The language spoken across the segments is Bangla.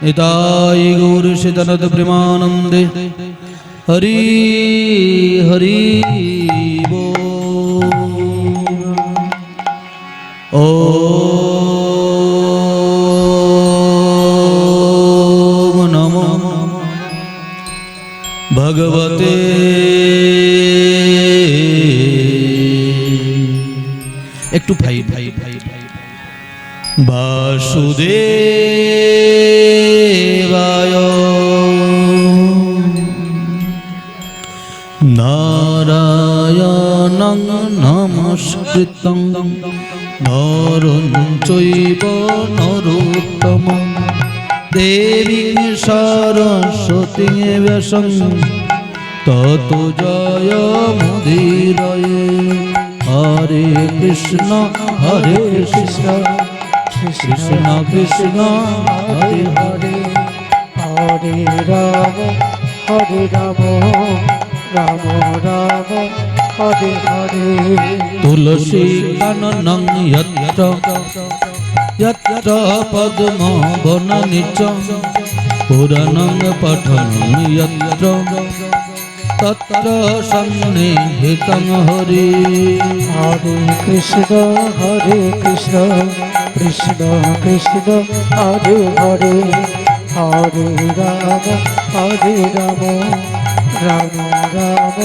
निताय गौर सिद्धानंद प्रेमानंदे हरि हरि बोल। ओम नमो भगवते एकटू भाई भाई भाई वासुदेवाय नारायणं नमस्कृतं नरं चैव नरोत्तमं देवीं सरस्वतीं व्यासं ततो जयमुदीरये। हरे कृष्ण कृष्ण कृष्ण हरे हरे हरे राम राम राम हरे हरे। तुलसी काननं यत्र यत्र पद्म वननिच पुराणं पठनं यत्र तत्र सन्निहितं हरि। हरे कृष्ण कृष्ण कृष्ण हरे हरे हरे राम राम राम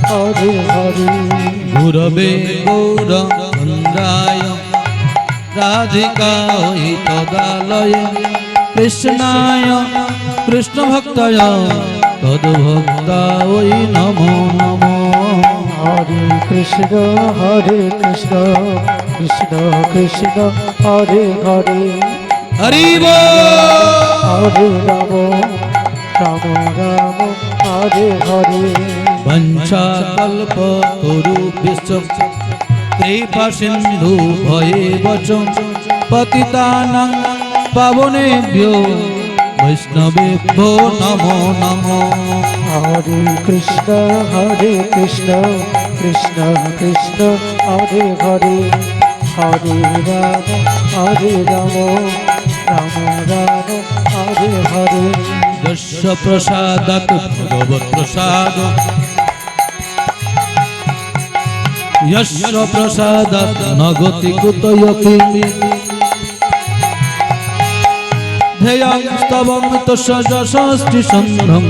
हरे हरे। गुरवे गौरचन्द्राय राधिकायै तदालये कृष्णाय कृष्णभक्ताय तद्भक्तायै नमो नमो। हरे कृष्ण कृष्ण कृष्ण हरे हरे हरि बोल। हरे राम राम हरे हरे। वंशाकल्पतरुभ्यश्च कृपा सिन्धुभ्येव च पतितानां पावनेभ्यो वैष्णवेभ्यो नमो नमो। हरे कृष्ण कृष्ण कृष्ण हरे हरे हरे राम राम हरे हरे। यस्य प्रसादात् भगवत्प्रसाद यस्य प्रसादात् न गति कुतयति ध्येयं स्तवं तस्य यशस्तिसन्धं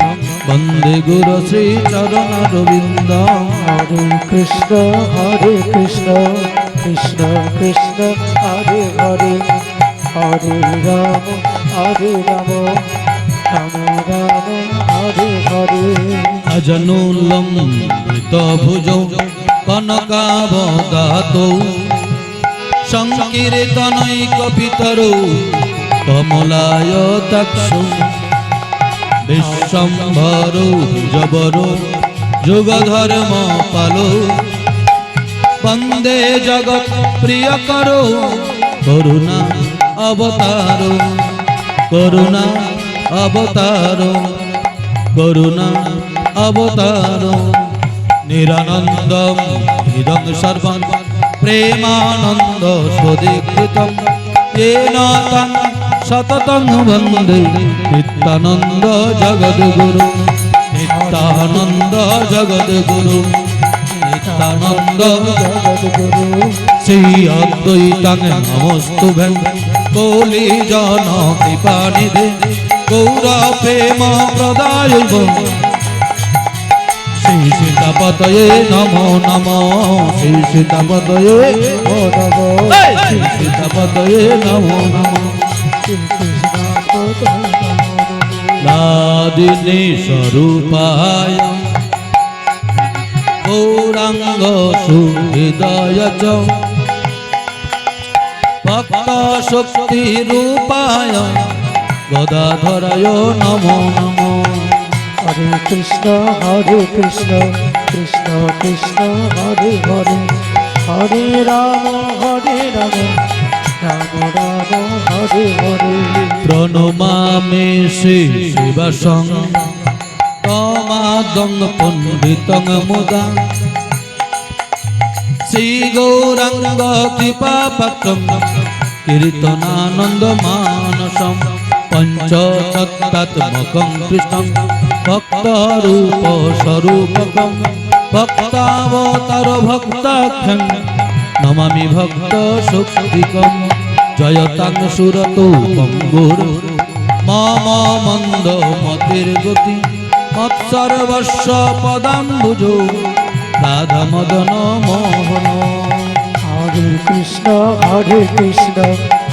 वन्दे गुरु श्रीचरणरविन्दं। हरे कृष्ण कृष्ण कृष्ण हरे हरे हरे राम राम हरे हरे। अजनुलम्बितभुजौ कनकावदातौ संकीर्तनैकपितरौ कमलायताक्षौ विश्वम्भरौ द्विजवरौ युगधर्मपालौ वन्दे जगत्प्रियकरौ करुणा अवतारो करुणा अवतारो करुणा अवतारो। निरानन्दं इदं सर्वं प्रेमानन्द स्वदीकृतं येन तं सततं वन्दे नित्यानन्द जगद्गुरु नित्यानन्द जगद्गुरु नित्यानन्द जगद्गुरु। श्री अद्वैतं नमोस्तुभ्यं कलिजन कृपानिधे गौर प्रेम प्रदायक श्री सीतापतये नमो नमो। श्री सीतापतये नमो श्री सीतापतये नमो नमो। नादिनी स्वरूपाय गौरांग सुहृदय च भक्त शक्ति रूपाय गदाधराय नमो नमो। हरे कृष्ण कृष्ण कृष्ण हरे हरे हरे राम राम हरे हरे। प्रणमामि श्री शिवसं तमादं पंडितं मुदा श्री गौरांग कृपापात्रं कीर्तनानंद मानसं পঞ্চতত্ত্বাত্মকং কৃষ্ণং ভক্তরূপ স্বরূপকং ভক্তাবতার ভক্তাখ্যং নমামি ভক্ত শক্তিকং জয়তাং সুরতো পঙ্গুর মম মন্দ মতির গতি মৎসর্বস্ব পদাম্বুজ রাধা মদন মোহন। হরে কৃষ্ণ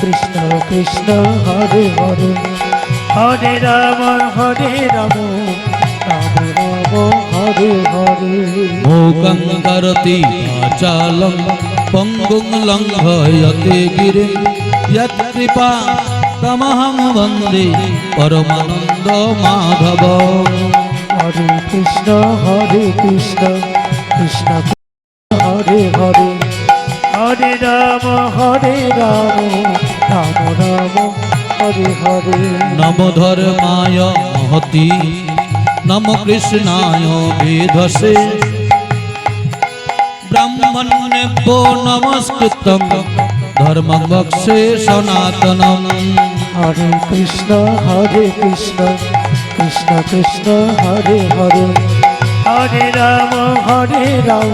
কৃষ্ণ কৃষ্ণ হরে হরে হরে রাম রাম রাম হরে হরে। মূকং করতি আচালং পঙ্গুং লঙ্ঘয়তে গিরিং যৎ কৃপা তমহং বন্দে পরমানন্দ মাধব। হরে কৃষ্ণ কৃষ্ণ কৃষ্ণ হরে হরে হরে রাম রাম রাম হরে হরে। নম ধর্মায় মহতি নম কৃষ্ণায় বেধসে ব্রাহ্মণ্যেভ্যো নমস্কৃত্যং ধর্মং বক্সে সনাতনম। হরে কৃষ্ণ কৃষ্ণ কৃষ্ণ হরে হরে হরে রাম রাম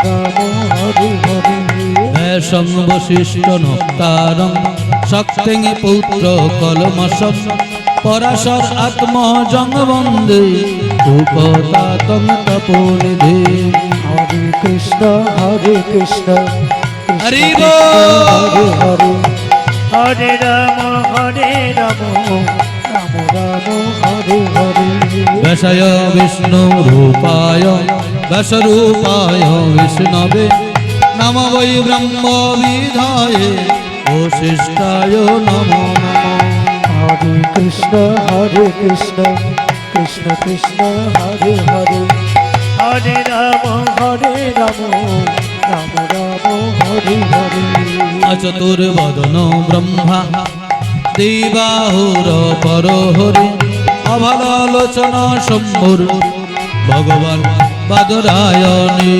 রাম হরে হরে। ব্যাসং বশিষ্ঠ নক্তারং শক্তিং পৌত্র কলমশং পরাশর আত্মজং বন্দে রূপতাতং তপোনিধে। হরে কৃষ্ণ কৃষ্ণ হরি হরে বল। হরে হরে রাম রাম রাম হরে হরে। ব্যাসায় বিষ্ণু রূপায় ব্যাসরূপায় বিষ্ণবে নম বৈ ব্রহ্ম বিধায়ে বশিষ্ঠায় নমো নমঃ। হরে কৃষ্ণ কৃষ্ণ কৃষ্ণ হরে হরে হরে রাম রাম রাম হরে হরে। চতুর্বদন ব্রহ্মা দেবাহুর পর হরি অভলোচন শম্ভুর ভগবান বাদরায়ণী।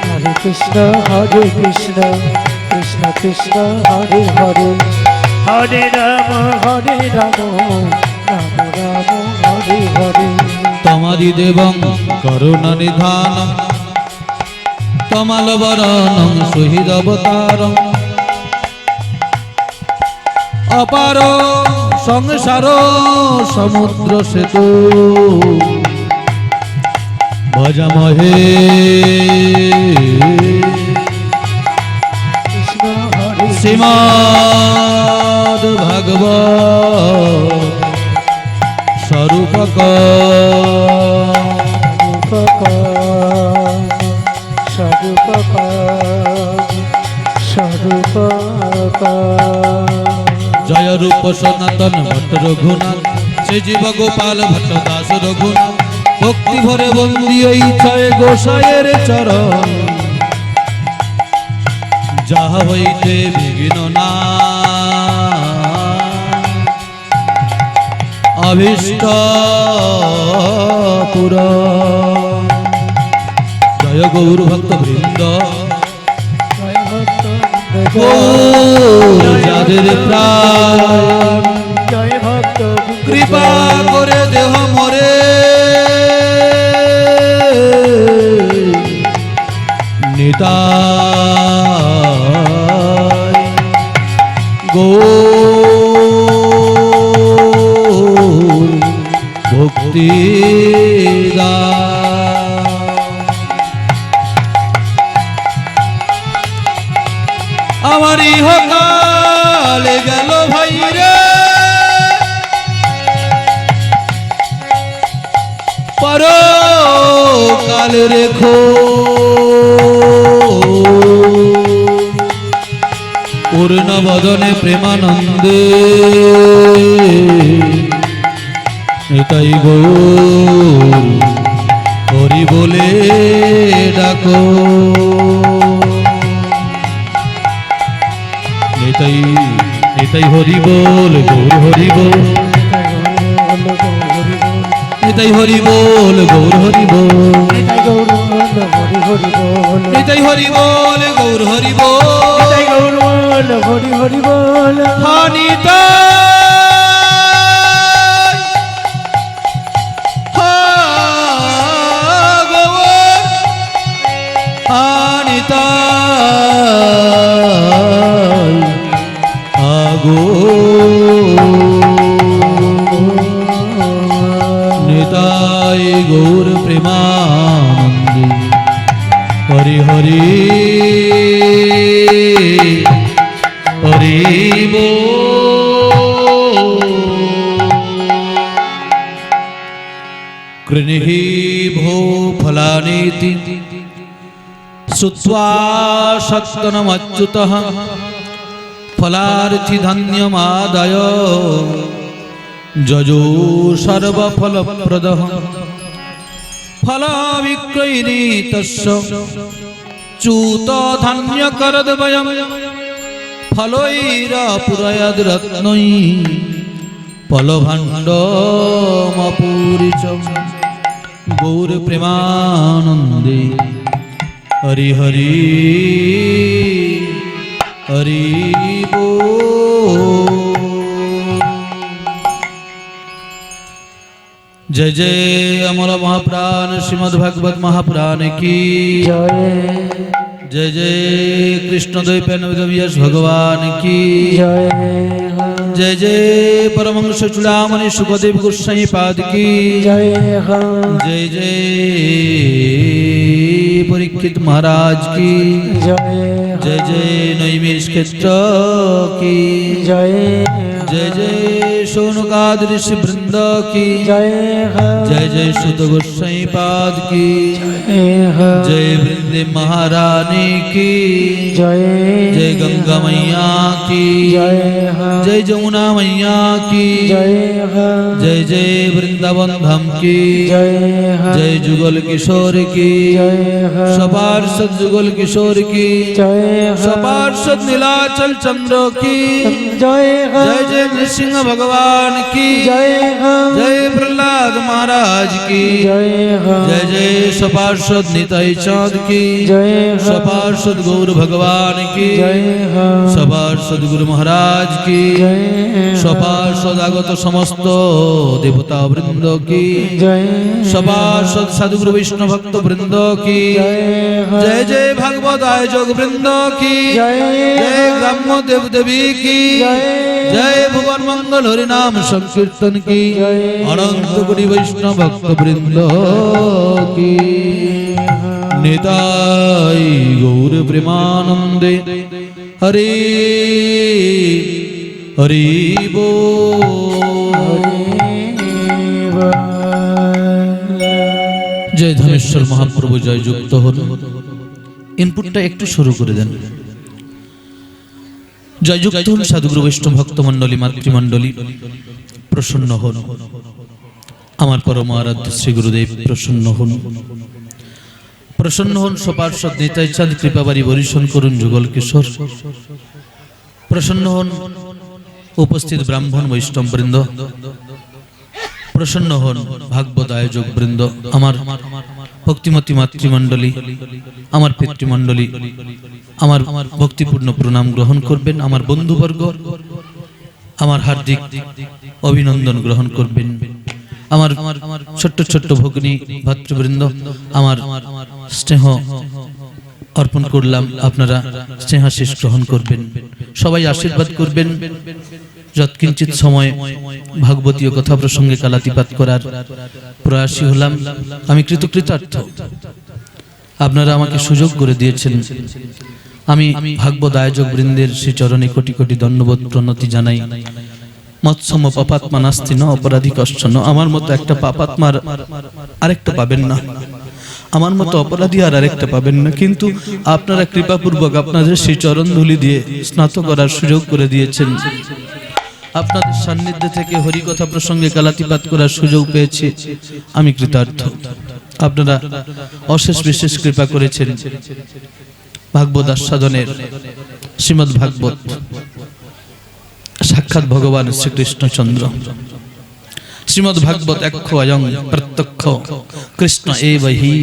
হরে কৃষ্ণ কৃষ্ণ কৃষ্ণ হরে হরে হরে রাম রাম রাম হরে হরে। তমাদি দেবং করুণা নিধানম তমালবরণং সুহৃদবতারং অপার সংসার সমুদ্র সেতু ভজমহে কৃষ্ণ হরে শ্রীমদ্ ভাগবত স্বরূপক স্বরূপক জয় রূপ সনাতন ভট্ট রঘুনাথ শ্রী জীব গোপাল ভট্ট দাস রঘুনাথ ভক্তি ভরে বন্দি এই ছয় গোসাইয়ের চরণ যাহা হইতে বিঘ্ন না অভীষ্ট পুর। জয় গৌর ভক্ত বৃন্দ যাদের প্রাণ জয় ভক্ত কৃপা করে দেহ মরে নিতাই গৌর ভক্তি আমার ইহকালে গেল ভাই রে পরকাল রেখো পূর্ণ বদনে প্রেমানন্দে তাই গৌর হরি বলে ডাকো। নিতাই হরি বল গৌর হরি বল নিতাই হরি বল গৌর হরি বল নিতাই হরি বল গৌর হরি বল হরি হরি বল নিতাই হরি হরি হরি কৃণিহি ভো ফলানীতি শ্রুত্বা সত্তনমচ্যুতঃ ফলার্থি ধন্যমাদায় যজো সর্বফলপ্রদঃ ফলাবিক্রয়িনী তস্য চ্যুত ধান্যকরদ্বয়ম ফলৈরাপুরয়দ্রত্নৈ ফলভাণ্ডমপুরিচম গৌর প্রেমানন্দে হরি হরি হরি बोल। जय जय अमर महाप्राण श्रीमद् भागवत महापुराण की जय जय जय कृष्ण द्वैपायन भगवान की जय जय जय परमहंस चूड़ामणि सुखदेव गोस्वामी पाद की जय जय जय परीक्षित महाराज की जय जय जय नैमिष क्षेत्र की जय जय जय सोनुकाद ऋषि वृंद की जय जय जय सुत गोस्वामी पाद की जय वृंदे महारानी की जय जय गंगा मैया की जय जय जमुना मैया की जय जय जय वृंदावन धाम की जय जय जुगल किशोर की जय सपार्षद जुगल किशोर की जय सपार्षद नीलाचल चंद्र की जय जय जय नृसिंह भगवान की जय जय प्रहलाद महाराज की जय जय जय सपार्षद निताई चाँद की जय सपार्षद गौर भगवान की जय सपार्षद गुरु महाराज की जय सपार्षद आगत समस्त देवता वृंद की जय सपार्षद साधुगुरु विष्णु भक्त वृंद की जय जय भागवत आयोजक वृंद की जय जय ग्राम्य देव देवी की जय भुवन मंगल हरि नाम संकीर्तन की अनंत कोटि वैष्णव भक्त वृंद की निताई गौर प्रेमानंदे हरि हरि बोल। जय धमेश्वर महाप्रभु जय युक्त हन इनपुटটা একটু শুরু করে দেন। जय युक्त हन साधुगुरु वैष्णव भक्त मंडली मातृमंडली प्रसन्न हन আমার পরম আরাধ্য শ্রী গুরুদেব প্রসন্ন হন সপার্ষদ নিতাই চাঁদ কৃপাবাড়ি বরিশন করুন যুগল কিশোর প্রসন্ন হন উপস্থিত ব্রাহ্মণ বৈষ্ণব বৃন্দ প্রসন্ন হন ভাগবত আয়োজক বৃন্দ আমার ভক্তিমতী মাতৃমণ্ডলী আমার পিতৃমণ্ডলী আমার ভক্তিপূর্ণ প্রণাম গ্রহণ করবেন আমার বন্ধুবর্গ আমার হার্দিক অভিনন্দন গ্রহণ করবেন আমার ছোট্ট ছোট্ট ভগ্নী ভাতৃবৃন্দ আমার স্নেহ অর্পণ করলাম আপনারা স্নেহাশিস গ্রহণ করবেন সবাই আশীর্বাদ করবেন যৎকিঞ্চিত সময় ভাগবতীয় কথা প্রসঙ্গে কালাতিপাত করার প্রয়াসী হলাম আমি কৃতজ্ঞার্থ আপনারা আমাকে সুযোগ করে দিয়েছেন আমি ভাগবত আয়োজক বৃন্দের শ্রী চরণে কোটি কোটি দণ্ডবোধ প্রণতি জানাই মৎসম পাপাত্মা নাস্তি ন অপরাধী কষ্ট ন আমার মতো একটা পাপাত্মার আরেকটা পাবেন না আমার মতো অপরাধী আর আরেকটা পাবেন না কিন্তু আপনারা কৃপাপূর্বক আপনাদের সেই চরণ ধুলি দিয়ে স্নাত করার সুযোগ করে দিয়েছেন আপনাদের সান্নিধ্য থেকে হরি কথা প্রসঙ্গে কালাতিপাত করার সুযোগ পেয়েছি আমি কৃতার্থ আপনারা অশেষ বিশেষ কৃপা করেছেন ভাগবত আস্বাদনের শ্রীমদ্ ভাগবত সাক্ষাৎ ভগবান শ্রীকৃষ্ণচন্দ্র শ্রীমদ্ ভাগবত এক্ষ অয়ং প্রত্যক্ষ কৃষ্ণ এবহি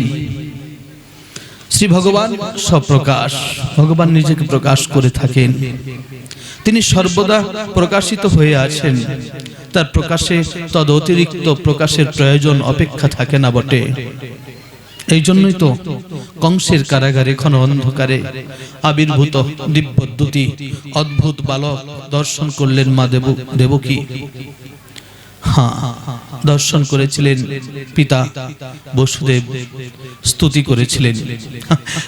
শ্রী ভগবান স্বপ্রকাশ ভগবান নিজেকে প্রকাশ করে থাকেন তিনি সর্বদা প্রকাশিত হয়ে আছেন তার প্রকাশে তদ অতিরিক্ত প্রকাশের প্রয়োজন অপেক্ষা থাকে না বটে এই জন্যই তো কংসের কারাগারে ঘন অন্ধকারে আবির্ভূত দিব্যদ্যুতি অদ্ভুত বালক দর্শন করলেন মা দেবকী দর্শন করেছিলেন পিতা বসুদেব, স্তুতি করেছিলেন।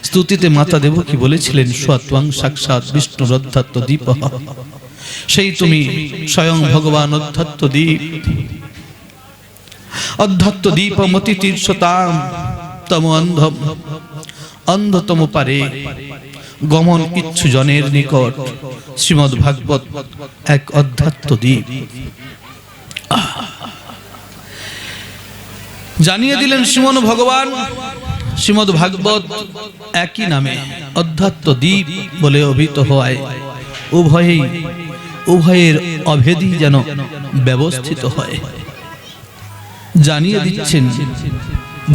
স্তুতিতে মাতা দেবকী বলেছিলেন স্বত্বং সাক্ষাৎ বিষ্ণুর অধ্যাত্ম দীপ, সেই তুমি স্বয়ং ভগবান অধ্যাত্ম দীপ। অধ্যাত্ম দীপমতি তীর্ষতাম তম অন্ধম, অন্ধতম পারে গমন ইচ্ছু জনের নিকট। শ্রীমদ্ ভাগবত এক অধ্যাত্ম দ্বীপ। জানিয়ে দিলেন শ্রীমন ভগবান শ্রীমদ্ ভাগবত একই নামে অধ্যাত্ম দ্বীপ বলে অভিহিত হয়। উভয়ের অভেদই যেন ব্যবস্থিত হয়। জানিয়ে দিচ্ছেন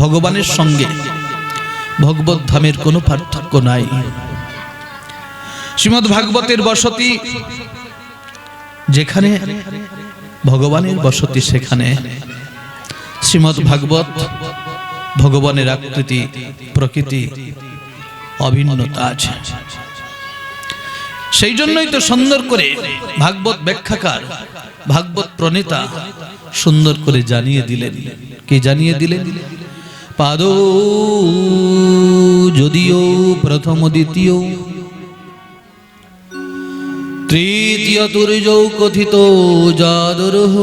ভগবানের সঙ্গে ভগবত ধামের কোনো পার্থক্য নাই। শ্রীমদ্ ভাগবতের বসতি যেখানে ভগবানের বসতি সেখানে। শ্রীমদ্ ভাগবত ভগবানের আকৃতি প্রকৃতি অভিন্নতা আছে। সেই জন্যই তো সুন্দর করে ভাগবত ব্যাখ্যাকার ভাগবত প্রণেতা সুন্দর করে জানিয়ে দিলেন। কি জানিয়ে দিলেন? পাদ যদিও প্রথম দ্বিতীয় তৃতীয় তুর্যৌ কথিত যাদরহ,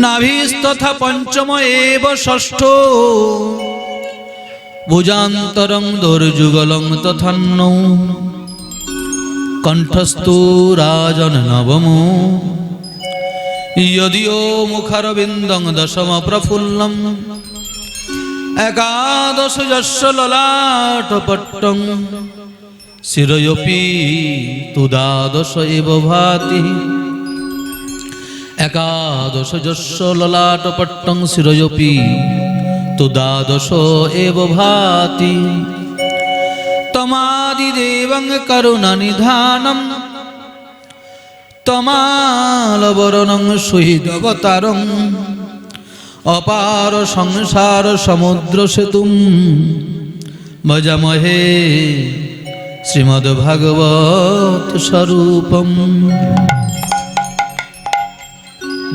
নাভিস্তথা পঞ্চম এব ষষ্ঠ, ভুজান্তরং দোর্যুগলং তথান্নৌ, কণ্ঠস্থো রাজন নবম, যদিও মুখারবিন্দং দশম প্রফুল্লম, একাদশ যস্য ললাটপট্টং, শিরয়োপি তুদাদশ এব ভাতি, একাদশ যস্য ললাটপট্টং শিরয়োপি তুদাদশ এব ভাতি, তমাদিদেবং করুণানিধানম, তমালবরণং সুহৃদবতারং, অপার সংসার সমুদ্র সেতুম, ভজামহে শ্রীমদ্ ভাগবত স্বরূপম।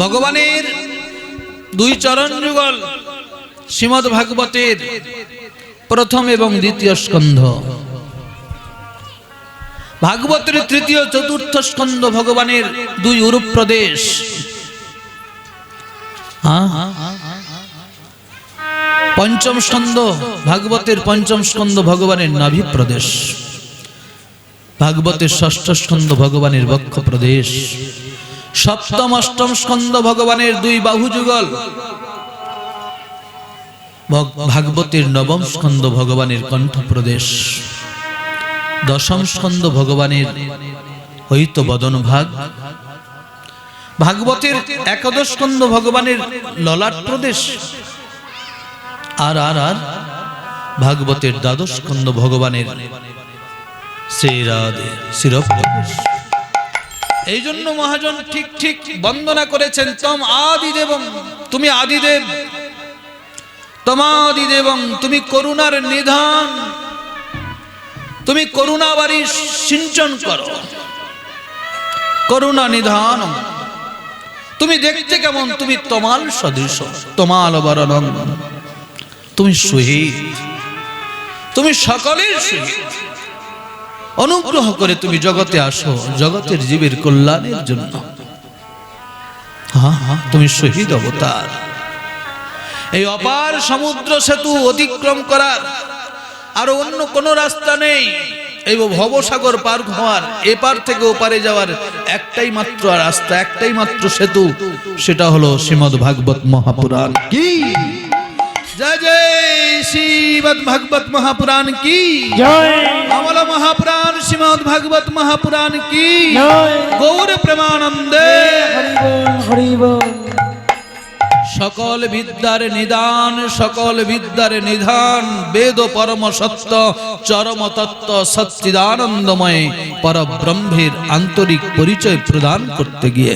ভগবানের দুই চরণ যুগল শ্রীমদ্ ভাগবতের প্রথম এবং দ্বিতীয় স্কন্ধ। ভাগবতের তৃতীয় চতুর্থ স্কন্ধ ভগবানের দুই উরূপ প্রদেশ। পঞ্চম স্কন্ধ ভাগবতের পঞ্চম স্কন্ধ ভগবানের নাভি প্রদেশ। ভাগবতের ষষ্ঠ স্কন্ধ ভগবানের বক্ষ প্রদেশ। সপ্তম অষ্টম স্কন্ধ ভগবানের দুই বাহু যুগল। ভাগবতের নবম স্কন্ধ ভগবানের কণ্ঠ প্রদেশ। দশম স্কন্ধ ভগবানের হইত বদন ভাগ। ভাগবতের একাদশ স্কন্ধ ভগবানের ললাট প্রদেশ। আর আর আর ভাগবতের দ্বাদশ স্কন্ধ ভগবানের শ্রীরাধে শিরপ্রদেশ। এই জন্য মহাজন ঠিক ঠিক বন্দনা করেছেন, তম আদিদেবং, তুমি আদিদেব, তমাদিদেবং, তুমি করুণার নিধান, তুমি করুণাবারী সিঞ্চন করো। করুণা নিধান, তুমি দেখতে কেমন? তুমি তমাল সদৃশ, তমাল বরণং, তুমি শহীদ, তুমি সকলের শহীদ। অনুগ্রহ করে তুমি জগতে আসো জগতের জীবের কল্যাণের জন্য। তুমি শহীদ অবতার। এই অপার সমুদ্র সেতু অতিক্রম করার আর অন্য কোনো রাস্তা নেই। এই ভবসাগর পার হওয়ার, এপার থেকে ওপারে যাওয়ার একটাই মাত্র রাস্তা, একটাই মাত্র সেতু, সেটা হলো শ্রীমদ্ ভাগবত মহাপুরাণ কি জয়। জয় শ্রীমদ্ ভাগবত মহাপুরাণ কি জয়। অমল মহাপুরাণ শ্রীমদ্ ভাগবত মহাপুরাণ কি জয়। গৌর প্রেমানন্দে হরি বল। সকল বিদ্যার নিদান, সকল বিদ্যার নিধান, বেদ পরম সত্য চরম তত্ত্ব সচ্চিদানন্দময় পরব্রহ্মের আন্তরিক পরিচয় প্রদান করতে গিয়ে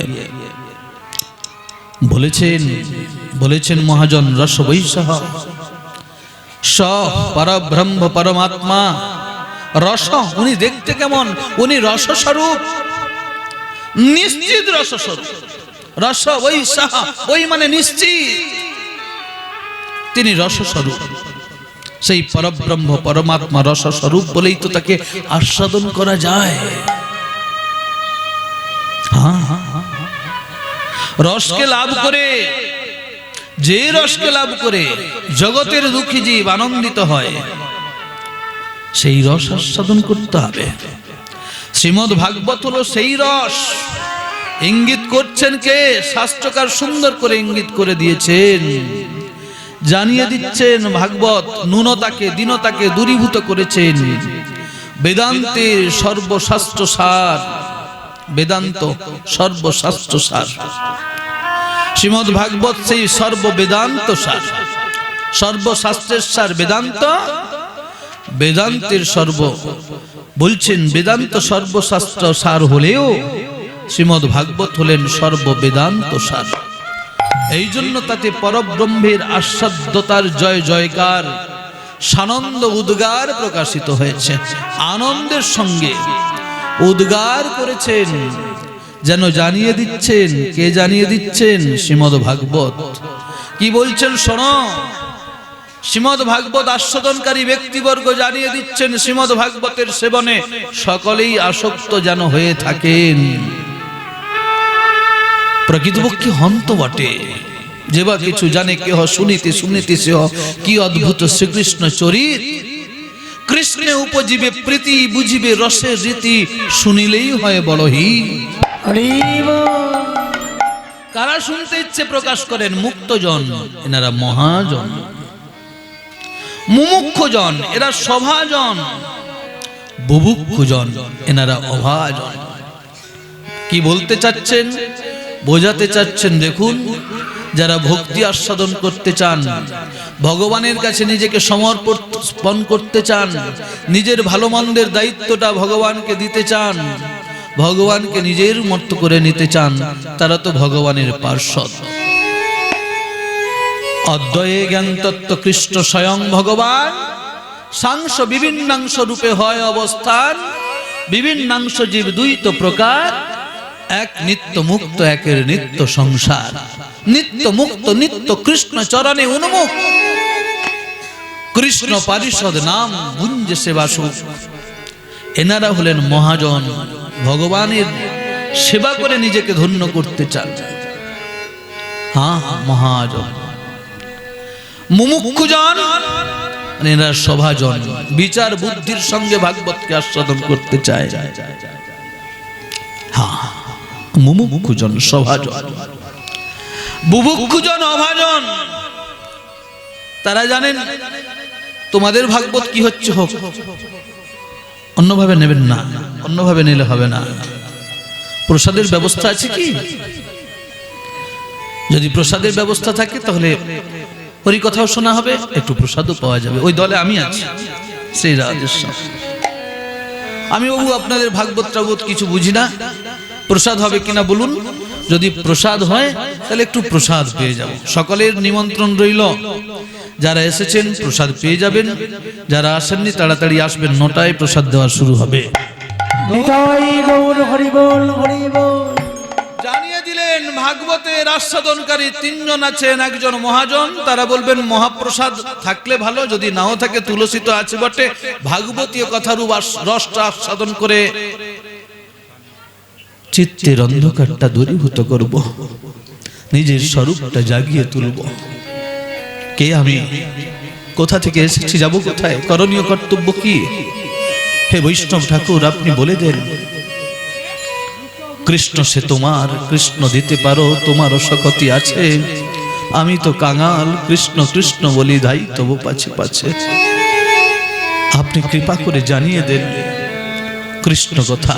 বলেছেন মহাজন রস বৈশহ স পরব্রহ্ম পরমাত্মা রস। উনি দেখতে কেমন? উনি রসস্বরূপ, নিশ্চিত রসস্বরূপ। রস ওই সাহা, ওই মানে নিশ্চিত তিনি রসস্বরূপ। সেই পরব্রহ্ম পরমাত্মা রসস্বরূপ বলেই তো তাকে আস্বাদন করা যায়। রসকে লাভ করে, যে রসকে লাভ করে জগতের দুঃখী জীব আনন্দিত হয়, সেই রস আস্বাদন করতে হবে। শ্রীমদ্ ভাগবত হলো সেই রস। ইঙ্গিত করছেন কে? শাস্ত্রকার সুন্দর করে ইঙ্গিত করে দিয়েছেন, জানিয়ে দিচ্ছেন। ভাগবত ন্যূনতাকে দীনতাকে দূরীভূত করেছেন। বেদান্তের সর্বশাস্ত্র সার, বেদান্ত সর্বশাস্ত্র সার। শ্রীমদ্ ভাগবত সেই সর্ববেদান্ত সার, সর্বশাস্ত্রের সার বেদান্ত। বেদান্তের সর্ব বলছেন, বেদান্ত সর্বশাস্ত্র সার হলেও শ্রীমদ্ ভাগবত হলেন সর্ববেদান্ত সার। এই জন্য তাতে পরব্রহ্মের আস্বাদ্যতার জয় জয়কার, সানন্দ উদ্গার প্রকাশিত হয়েছে। আনন্দের সঙ্গে উদ্গার করেছেন, যেন জানিয়ে দিচ্ছেন। কে জানিয়ে দিচ্ছেন? শ্রীমদ্ ভাগবত। কি বলছেন শোনো। শ্রীমদ্ ভাগবত আস্বাদনকারী ব্যক্তিবর্গ জানিয়ে দিচ্ছেন, শ্রীমদ্ ভাগবতের সেবনে সকলেই আসক্ত যেন হয়ে থাকেন। প্রকৃতপক্ষে হন্ত বটে, যে বা কিছু জানে কেহ শুনিতে শুনিতে সেহ কি অদ্ভুত শ্রীকৃষ্ণ চরিত। কৃষ্ণে উপজীবে প্রীতি, বুঝিবে রসের রীতি, শুনিলেই হয় বড় হিত। কারা শুনতে ইচ্ছে প্রকাশ করেন? মুক্তজন, এনারা মহাজন। মুমুক্ষুজন, এরা সভাজন। বুভুক্ষুজন, এনারা অভাজন। কি বলতে চাচ্ছেন? বোঝাতে চাচ্ছেন, দেখুন, যারা ভক্তি আস্বাদন করতে চান, ভগবানের কাছে নিজেকে সমর্পণ করতে চান, নিজের ভালো মন্দের দায়িত্বটা ভগবানকে দিতে চান, ভগবানকে নিজের মতো করে নিতে চান, তারা তো ভগবানের পার্ষদ। অদ্বয়ে জ্ঞান তত্ত্ব কৃষ্ণ স্বয়ং ভগবান, সাংস বিভিন্নাংশ রূপে হয় অবস্থান, বিভিন্নাংশ জীব দ্বৈত প্রকার, এক নিত্য মুক্ত একের নিত্য সংসার। নিত্য মুক্ত নিত্য কৃষ্ণ চরণে উন্মুখ, কৃষ্ণ পারিষদ নাম গুঞ্জে সেবাসু। এনারা হলেন মহাজন, ভগবানের সেবা করে নিজেকে ধন্য করতে চান। মহাজন। মুমুক্ষুজন, এনারা সভাজন, বিচার বুদ্ধির সঙ্গে ভাগবতকে আস্বাদন করতে চায়। মুমুক্ষুজন, সভাজন। বুভুক্ষুজন, অভাজন, তারা জানেন তোমাদের ভাগবত কি হচ্ছে হোক, অন্যভাবে নেবেন না, অন্যভাবে নিলে হবে না। প্রসাদের ব্যবস্থা আছে কি? যদি প্রসাদের ব্যবস্থা থাকে তাহলে হরিকথাও শোনা হবে, একটু প্রসাদও পাওয়া যাবে। ওই দলে আমি আছি, শ্রী রাধেশ্যাম। আমি বাবু আপনাদের ভাগবত টাগবত কিছু বুঝি না, প্রসাদ হবে কিনা বলুন। যদি প্রসাদ হয় তাহলে একটু প্রসাদ পেয়ে যাব। সকলের নিমন্ত্রণ রইল, যারা এসেছেন প্রসাদ পেয়ে যাবেন, যারা আসেননি তাড়াতাড়ি আসবেন, 9টায় প্রসাদ দেওয়া শুরু হবে। জানিয়ে দিলেন ভাগবতের আস্বাদনকারী 3 জন আছেন। একজন মহাজন, তারা বলবেন মহাপ্রসাদ থাকলে ভালো, যদি নাও থাকে তুলসী তো আছে বটে, ভাগবতীয় কথারূপ রসটা আস্বাদন করে চিত্তের অন্ধকারটা দূরীভূত করব, নিজের স্বরূপটা জাগিয়ে তুলব। কে আমি, কোথা থেকে এসেছি, যাব কোথায়, করণীয় কর্তব্য কি? হে বৈষ্ণব ঠাকুর, আপনি বলে দেন। কৃষ্ণ সে তোমার, কৃষ্ণ দিতে পারো, তোমারও শক্তি আছে। আমি তো কাঙাল, কৃষ্ণ কৃষ্ণ বলি ধাই তবু পাছে পাছে। আপনি কৃপা করে জানিয়ে দেন, কৃষ্ণ কথা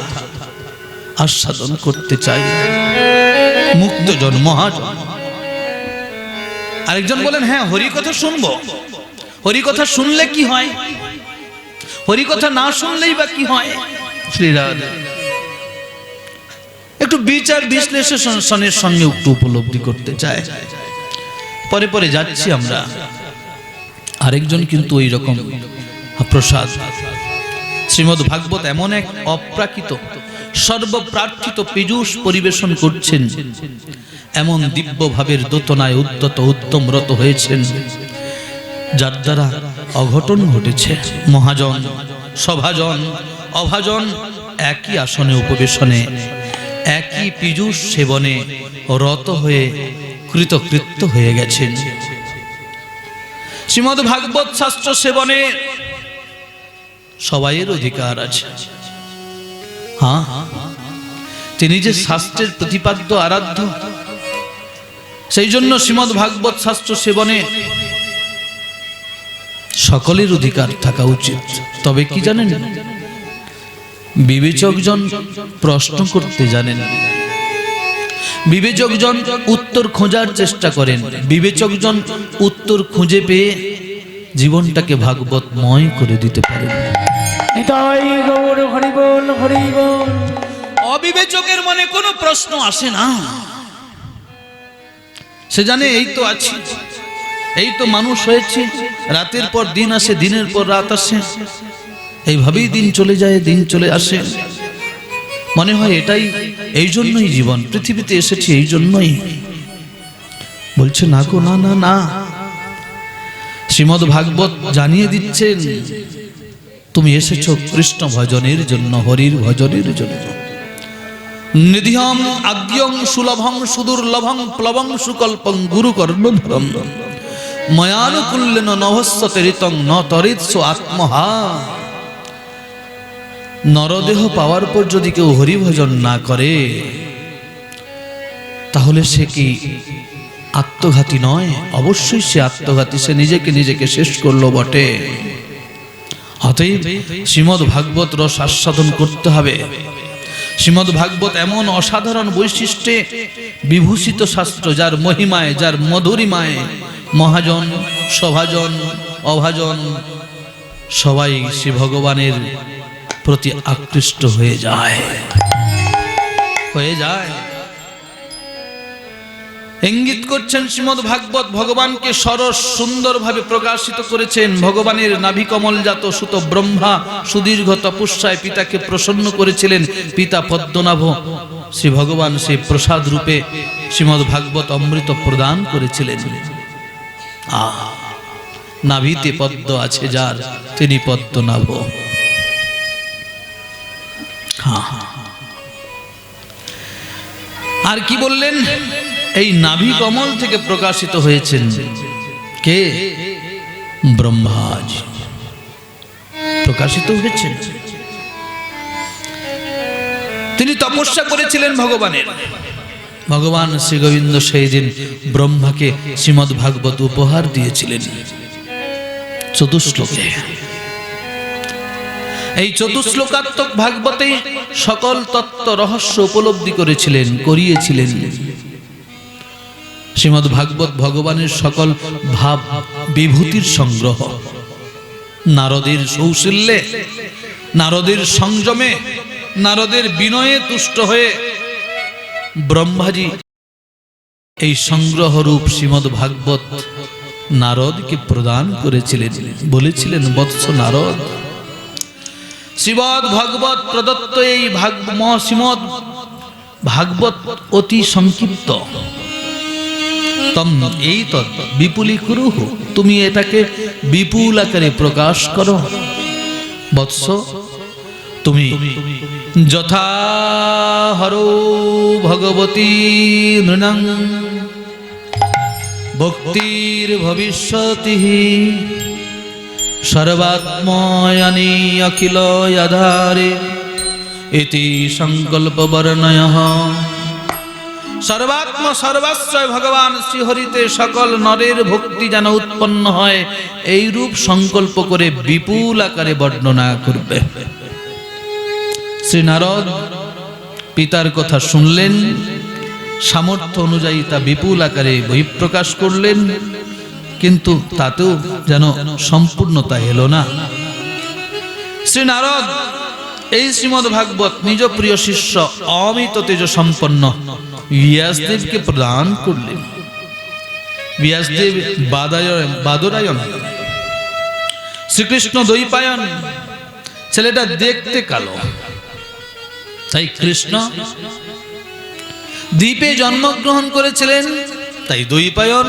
আস্বাদন করতে চাই। মুক্তজন, মহাজন। আরেকজন বলেন, হ্যাঁ হরিকথা শুনবো। হরিকথা শুনলে কি হয়? হরিকথা না শুনলেই বা কি হয়? শ্রীরাধে একটু বিচার বিশ্লেষণের সঙ্গে একটু উপলব্ধি করতে চায়। পরে পরে যাচ্ছি আমরা। আরেকজন কিন্তু ওই রকম প্রসাদ। শ্রীমদ্ ভাগবত এমন এক অপ্রাকৃত সর্বপ্রার্থিত পীযূষ পরিবেশন করছেন, এমন দিব্য ভাবের দোতনায় উদ্যত উদ্যমরত হয়েছেন, যার দ্বারা অঘটন ঘটেছে। মহাজন, সভাজন, অভাজন একই আসনে উপবেশনে একই পীযূষ সেবনে রত হয়ে কৃতকৃত্য হয়ে গেছেন। শ্রীমদ্ ভাগবত শাস্ত্র সেবনে সবাইয়ের অধিকার আছে। হ্যাঁ, তিনি যে শাস্ত্রের প্রতিপাদ্য আরাধ্য, সেই জন্য শ্রীমদ্ ভাগবত শাস্ত্র সেবনে সকলের অধিকার থাকা উচিত। তবে কি জানেন, বিবেচকজন প্রশ্ন করতে জানেন, বিবেচকজন উত্তর খোঁজার চেষ্টা করেন, বিবেচকজন উত্তর খুঁজে পেয়ে জীবনটাকে ভাগবতময় করে দিতে পারেন। নিতাই গৌর হরি বল, হরি বল। অবিবেচকের মনে কোনো প্রশ্ন আসে না, সে জানে এই তো আছি, এই তো মানুষ হয়েছে, রাতের পর দিন আসে, দিনের পর রাত আসে, এইভাবেই দিন চলে যায়, দিন চলে আসে। মনে হয় এটাই, এই জন্যই জীবন, পৃথিবীতে এসেছি এই জন্যই। বলছে না গো, না না না, শ্রীমদ্ ভাগবত জানিয়ে দিচ্ছেন তুমি এসেছো কৃষ্ণ ভজনের জন্য, হরির ভজনের জন্য। নিধিয়ম আদ্যং সুলভং সুদুর্লভং প্লবং সুকল্পং গুরু কর্ণধরম ময়ানুকূল্যেন নভস্যতে ঋতং ন তরিৎসু আত্মহা। নরদেহ পাওয়ার পর যদি কেউ হরিভজন না করে, তাহলে সে কি আত্মঘাতী নয়? অবশ্যই সে আত্মঘাতী, সে নিজেকে শেষ করলো বটে। অতএব শ্রীমদ্ ভাগবত রস আস্বাদন করতে হবে। শ্রীমদ্ ভাগবত এমন অসাধারণ বৈশিষ্ট্যে বিভূষিত শাস্ত্র, যার মহিমায়, যার মধুরিমায় মহাজন, সভাজন, অভাজন সবাই শ্রী ভগবানের প্রতি আকৃষ্ট হয়ে যায়। ইঙ্গিত করছেন শ্রীমদ্ ভাগবত ভগবানকে সরস সুন্দরভাবে প্রকাশিত করেছেন। ভগবানের নাভিকমলজাত সুত ব্রহ্মা সুদীর্ঘ তপস্যায় পিতাকে প্রসন্ন করেছিলেন। পিতা পদ্মনাভ শ্রী ভগবান সেই প্রসাদ রূপে শ্রীমদ্ ভাগবত অমৃত প্রদান করেছিলেন। নাভিতে পদ্ম আছে যার, তিনি পদ্মনাভ। আর কি বললেন, এই নাভি কমল থেকে প্রকাশিত হয়েছেন কে? ব্রহ্মাজি প্রকাশিত হয়েছেন। তিনি তপস্যা করেছিলেন ভগবানের। ভগবান শ্রী গোবিন্দ সেই দিন ব্রহ্মাকে শ্রীমদ্ ভাগবত উপহার দিয়েছিলেন চতুশ্লোকে। এই চতুশ্লোকাত্মক ভাগবতে সকল তত্ত্ব রহস্য উপলব্ধি করেছিলেন, করিয়েছিলেন। শ্রীমদ্ ভাগবত ভগবানের সকল ভাব বিভূতির সংগ্রহ। নারদের সৌশল্যে, নারদের সংযমে, নারদের বিনয়ে তুষ্ট হয়ে ব্রহ্মাজি এই সংগ্রহ রূপ শ্রীমদ্ ভাগবত নারদকে প্রদান করেছিলেন। বলেছিলেন, বৎস নারদ, শ্রীমদ্ ভাগবত প্রদত্ত এই শ্রীমদ্ ভাগবত অতি সংক্ষিপ্ত, এই তত্ত্ব বিপুলীকুরুঃ, তুমি এটাকে বিপুল আকারে প্রকাশ করো। বৎস, তুমি যথা হরো ভগবতী নৃণাং ভক্তির ভবিষ্যতি সর্বাত্ময়নি অখিল আধারে ইতি সংকল্প বর্ণয়ঃ। সর্বাত্ম সর্বাশ্রয় ভগবান শ্রীহরিতে সকল নরের ভক্তি যেন উৎপন্ন হয়, এই রূপ সংকল্প করে বিপুল আকারে বর্ণনা করবে। শ্রী নারদ পিতার কথা শুনলেন, সামর্থ্য অনুযায়ী তা বিপুল আকারে বহিঃপ্রকাশ করলেন, কিন্তু তাতেও যেন সম্পূর্ণতা এলো না। শ্রী নারদ এই শ্রীমদ্ ভাগবত নিজ প্রিয় শিষ্য অমিত তেজ সম্পন্ন ব্যাসদেবকে প্রদান করলেন। ব্যাসদেব বাদরায়ণ, শ্রীকৃষ্ণ দ্বৈপায়ন। ছেলেটা দেখতে কালো, তাই কৃষ্ণ দ্বীপে জন্মগ্রহণ করেছিলেন, তাই দ্বৈপায়ন।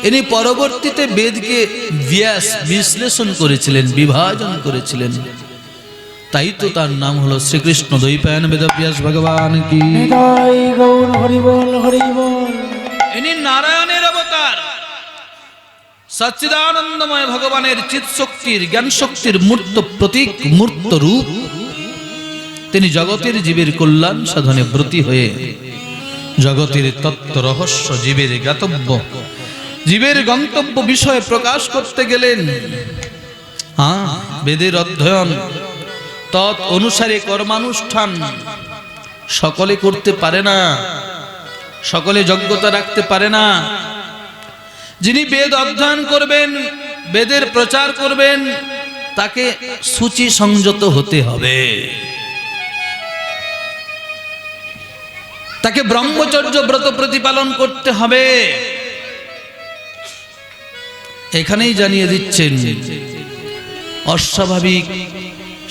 ইনি পরবর্তীতে বেদকে বিশ্লেষণ করেছিলেন, বিভাজন করেছিলেন, তাই তো তার নাম হলো শ্রীকৃষ্ণ দ্বৈপায়ন বেদব্যাস ভগবান কি। নিতাই গৌর হরি বল হরি বল। ইনি নারায়ণের অবতার, সচ্চিদানন্দময় ভগবানের চিৎ শক্তির, জ্ঞান শক্তির মূর্ত প্রতীক, মূর্ত রূপ। তিনি জগতের জীবের কল্যাণ সাধনে ব্রতী হয়ে জগতের তত্ত্ব রহস্য জীবের জ্ঞাতব্য, জীবের গন্তব্য বিষয় প্রকাশ করতে গেলেন। বেদের অধ্যয়ন, তৎ অনুসারে কর্মানুষ্ঠান সকলে করতে পারে না, সকলে যোগ্যতা রাখতে পারে না। যিনি বেদ অধ্যয়ন করবেন, বেদের প্রচার করবেন, তাকে সূচি সংযত হতে হবে, তাকে ব্রহ্মচর্য ব্রত প্রতিপালন করতে হবে। এখানেই জানিয়ে দিচ্ছেন অস্বাভাবিক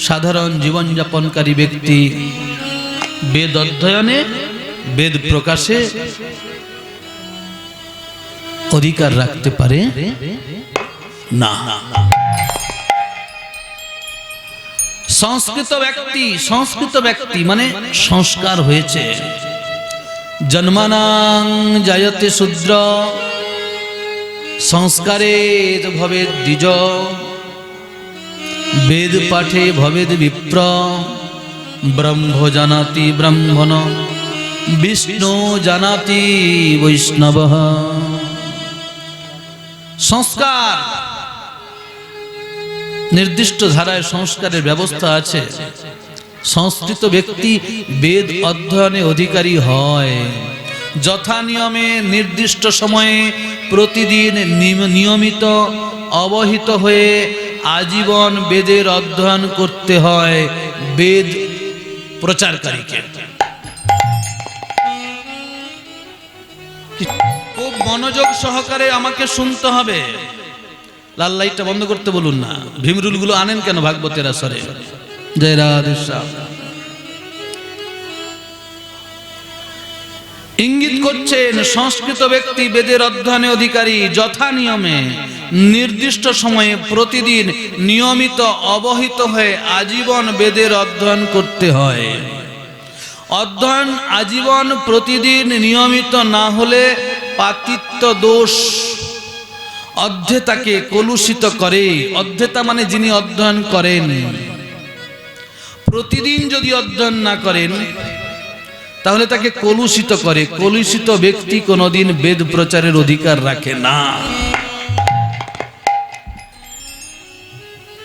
সাধারণ জীবনযাপনকারী ব্যক্তি বেদ অধ্যয়নে, বেদ প্রকাশে অধিকার রাখতে পারে না। সংস্কৃত ব্যক্তি মানে সংস্কার হয়েছে। জন্মানাং জায়তে শূদ্র সংস্কারে ভবেদ দ্বিজ, বেদ পাঠে ভবেদ বিপ্র, ব্রহ্ম জানাতি ব্রাহ্মণ, বিষ্ণু জানাতি বৈষ্ণব। সংস্কার, নির্দিষ্ট ধারায় সংস্কারের ব্যবস্থা আছে। সংস্কৃত ব্যক্তি বেদ অধ্যয়নে অধিকারী হয়, যথা নিয়মে নির্দিষ্ট সময়ে প্রতিদিন নিয়মিত অবহিত হয়ে আজীবন বেদের অধ্যয়ন করতে হয় বেদ প্রচারকারীকে। খুব মনোযোগ সহকারে আমাকে শুনতে হবে। লাল লাইটটা বন্ধ করতে বলুন না। ভীমরুল গুলো আনেন কেন ভাগবতের আসরে? জয় রাধে শ্যাম। ইঙ্গিত করছেন সংস্কৃত ব্যক্তি বেদের অধ্যয়নে অধিকারী, যথা নিয়মে নির্দিষ্ট সময়ে প্রতিদিন নিয়মিত অবহিত হয়ে আজীবন বেদের অধ্যয়ন করতে হয়। অধ্যয়ন আজীবন প্রতিদিন নিয়মিত না হলে পাতিত্ব দোষ অধ্যেতাকে কলুষিত করে। অধ্যেতা মানে যিনি অধ্যয়ন করেন। প্রতিদিন যদি অধ্যয়ন না করেন তাহলে তাকে কলুষিত করে। কলুষিত ব্যক্তি কোনোদিন বেদ প্রচারের অধিকার রাখে না।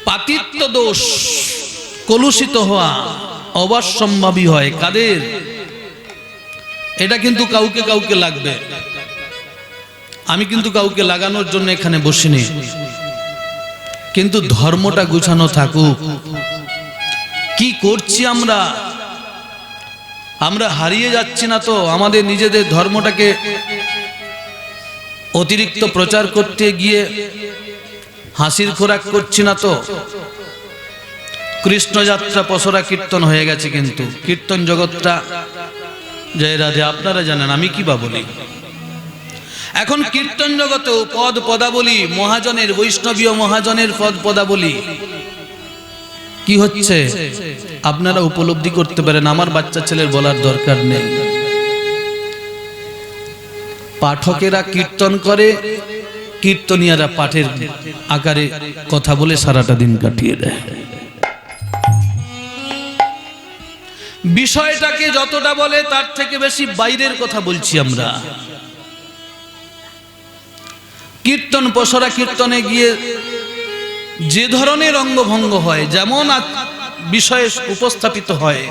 পাতিত্ব দোষ, কলুষিত হওয়া অবশ্যম্ভাবী হয়। কাদের? এটা কিন্তু কাউকে কাউকে লাগবে। আমি কিন্তু কাউকে লাগানোর জন্য এখানে বসিনি, কিন্তু ধর্মটা গুছানো থাকুক। কি করছি আমরা? আমরা হারিয়ে যাচ্ছি না তো? আমাদের নিজেদের ধর্মটাকে অতিরিক্ত প্রচার করতে গিয়ে হাসির খোরাক করছি না তো? কৃষ্ণ যাত্রা পসরা কীর্তন হয়ে গেছে, কিন্তু কীর্তন জগৎটা, জয় রাধে, আপনারা জানেন, আমি কি বা বলি। এখন কীর্তন জগতেও পদ পদাবলী, মহাজনের, বৈষ্ণবীয় মহাজনের পদ পদাবলী কি হচ্ছে আপনারা উপলব্ধি করতে পারেন। আমার বাচ্চা ছেলের বলার দরকার নেই। পাঠকেরা কীর্তন করে, কীর্তনিয়ারা পাঠের আকারে কথা বলে সারাটা দিন কাটিয়ে দেয়। বিষয়টাকে যতটা বলে তার থেকে বেশি বাইরের কথা বলছি আমরা। কীর্তন পসরা কীর্তনে গিয়ে যে ধরনের অঙ্গভঙ্গ হয়, যেমন বিষয়ে উপস্থাপিত হয়,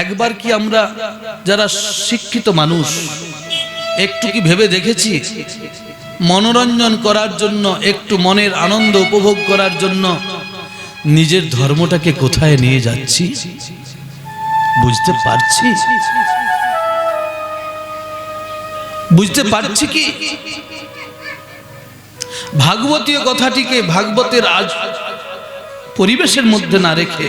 একবার কি আমরা যারা শিক্ষিত মানুষ একটু কি ভেবে দেখেছি? মনোরঞ্জন করার জন্য, একটু মনের আনন্দ উপভোগ করার জন্য নিজের ধর্মটাকে কোথায় নিয়ে যাচ্ছি বুঝতে পারছি? বুঝতে পারছি কি? ভাগবতীয় কথাটিকে ভাগবতের আজ পরিবেশের মধ্যে না রেখে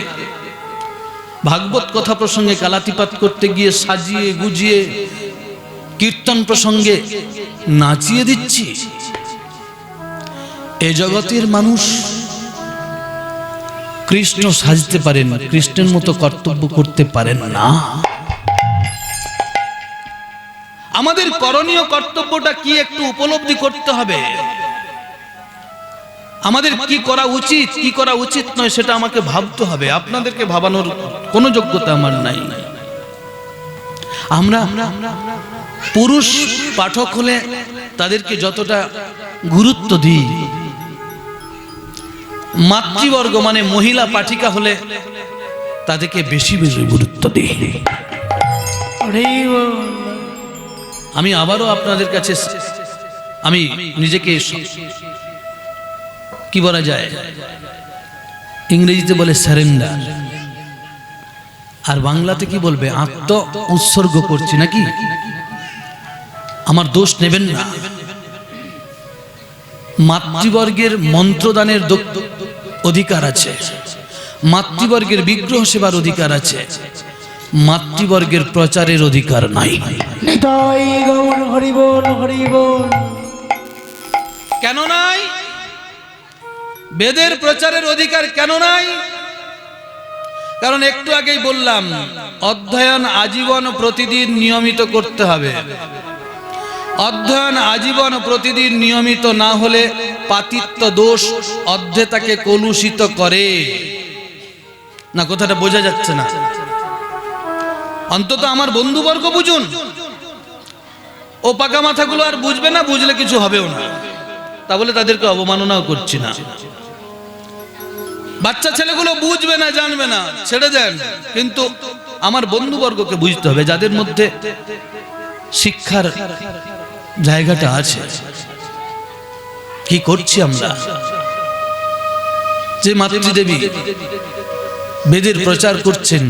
ভাগবত কথা প্রসঙ্গে কালাতিপাত করতে গিয়ে সাজিয়ে গুজিয়ে কীর্তন প্রসঙ্গে নাচিয়ে দিচ্ছি। এ জগতের মানুষ কৃষ্ণ সাজতে পারেন, কৃষ্ণের মতো কর্তব্য করতে পারেন না। আমাদের করণীয় কর্তব্যটা কি একটু উপলব্ধি করতে হবে। আমাদের কি করা উচিত, কি করা উচিত নয় সেটা আমাকে ভাবতে হবে। আপনাদেরকে ভাবানোর কোনো যোগ্যতা আমার নাই। আমরা পুরুষ পাঠক হলে তাদেরকে যতটা গুরুত্ব দিই, মাতৃবর্গ মানে মহিলা পাঠিকা হলে তাদেরকে বেশি বেশি গুরুত্ব দিই। আমি আবারও আপনাদের কাছে আমি নিজেকে কি বলা যায়, ইংরেজিতে বলে সারেন্ডার, আর বাংলাতে কি বলবে, আত্ম উৎসর্গ করছি নাকি। আমার দোষ নেবেন না। মাতৃবর্গের মন্ত্রদানের অধিকার আছে, মাতৃবর্গের বিগ্রহ সেবার অধিকার আছে, মাতৃবর্গের প্রচারের অধিকার নাই। কেন নাই? বেদের প্রচারের অধিকার কেন নাই? কারণ একটু আগেই বললাম, অধ্যয়ন আজীবন প্রতিদিন নিয়মিত করতে হবে। অধ্যয়ন আজীবন প্রতিদিন নিয়মিত না হলে পাতিত্ব দোষ অধ্যেতাকে কলুষিত করে না। কথাটা বোঝা যাচ্ছে না? অন্তত আমার বন্ধুবর্গ বুঝুন। ও পাকা মাথাগুলো আর বুঝবে না, বুঝলে কিছু হবেও না। তা বলে তাদেরকে অবমাননাও করছি না। বাচ্চা ছেলেগুলো বুঝবে না, জানবে না, ছেড়ে দেন। কিন্তু আমার বন্ধুবর্গকে বুঝতে হবে, যাদের মধ্যে শিক্ষার জায়গাটা আছে। কি করছি আমরা? যে মাতৃদেবী বেদের প্রচার করছেন,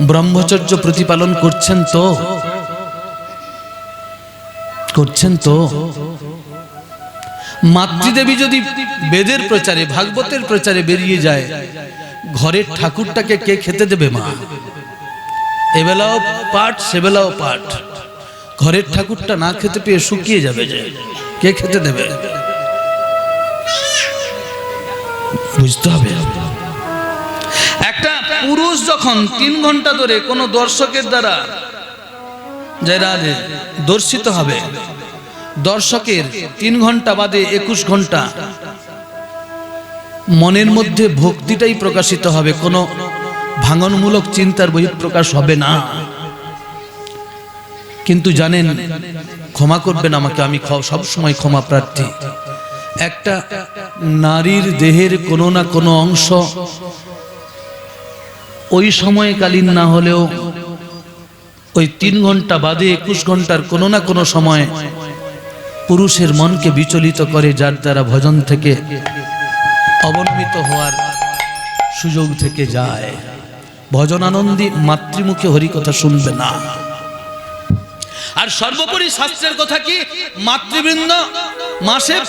ব্রহ্মচর্য প্রতিপালন করছেন তো, করছেন তো। মাতৃদেবী যদি বেদের প্রচারে, ভাগবতের প্রচারে বেরিয়ে যায়, ঘরের ঠাকুরটাকে কে খেতে দেবে? মা। এবেলাও পাঠ, সেবেলাও পাঠ। ঘরের ঠাকুরটা না খেতে পেয়ে শুকিয়ে যাবে, যে কে খেতে দেবে? বুঝতে হবে। একটা পুরুষ যখন 3 ঘন্টা ধরে কোনো দর্শকের দ্বারা যারা দর্শিত হবে, দর্শকের 3 ঘন্টা বাদে 21 ঘন্টা মনের মধ্যে ভক্তিটাই প্রকাশিত হবে, কোনো ভাঙনমূলক চিন্তার বহিঃপ্রকাশ হবে না। কিন্তু জানেন, ক্ষমা করবেন আমাকে, আমি সব সময় ক্ষমা প্রার্থী। একটা নারীর দেহের কোনো না কোনো অংশ ওই সময়কালীন না হলেও ওই 3 ঘন্টা বাদে 21 ঘন্টার কোনো না কোনো সময় পুরুষের মনকে বিচলিত করে, যার দ্বারা ভজন থেকে অবনমিত হওয়ার সুযোগ থেকে যায়। ভজন আনন্দী মাতৃমুখে হরিকথা শুনবে না। আর সর্বোপরি শাস্ত্রের কথা কি, মাতৃবৃন্দ মাসের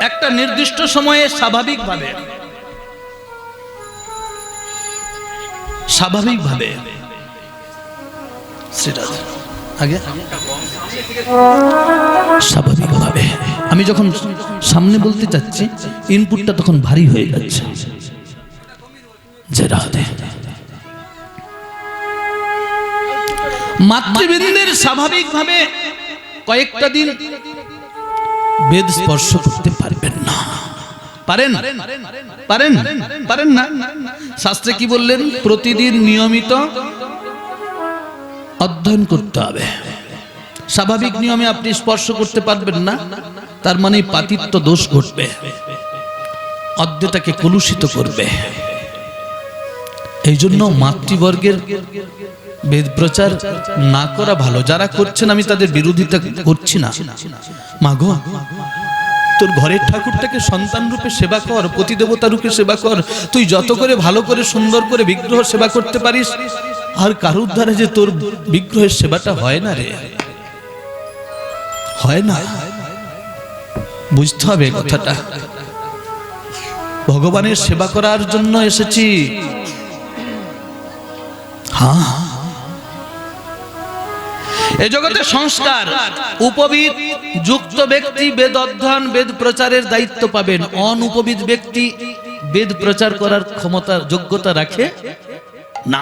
একটা নির্দিষ্ট সময়ে স্বাভাবিকভাবে স্বাভাবিকভাবে, আমি যখন সামনে বলতে চাচ্ছি ইনপুটটা তখন ভারী হয়ে যাচ্ছে। যে রাধে মাতৃবৃন্দের স্বাভাবিকভাবে কয়েকটা দিন বেদ স্পর্শ করতে পারবেন না। পারেন? পারেন? পারেন না? শাস্ত্রে কি বললেন? প্রতিদিন নিয়মিত অধ্যয়ন করতে হবে। স্বাভাবিক নিয়মে আপনি স্পর্শ করতে পারবেন না, তার মানে পাতিত্ব দোষ ঘটবে, অধ্যেতাকে কলুষিত করবে। এই জন্য মাতৃবর্গের বেদ প্রচার না করা ভালো। যারা করছেন আমি তাদের বিরোধিতা করছি না। মাগো, তোর ঘরের ঠাকুরটাকে সন্তান রূপে সেবা কর, পতিদেবতা রূপে সেবা কর। তুই যত করে ভালো করে সুন্দর করে বিগ্রহ সেবা করতে পারিস, আর কারুর দ্বারা যে তোর বিগ্রহের সেবাটা হয় না রে, হয় না। বুঝতে হবে কথাটা। ভগবানের সেবা করার জন্য এসেছি, হ্যাঁ, এ জগতে সংস্কার উপবিদ যুক্ত ব্যক্তি বেদ অধ্যয়ন বেদ প্রচারের দায়িত্ব পাবেন, অনুপবিদ ব্যক্তি বেদ প্রচার করার ক্ষমতা যোগ্যতা রাখে না।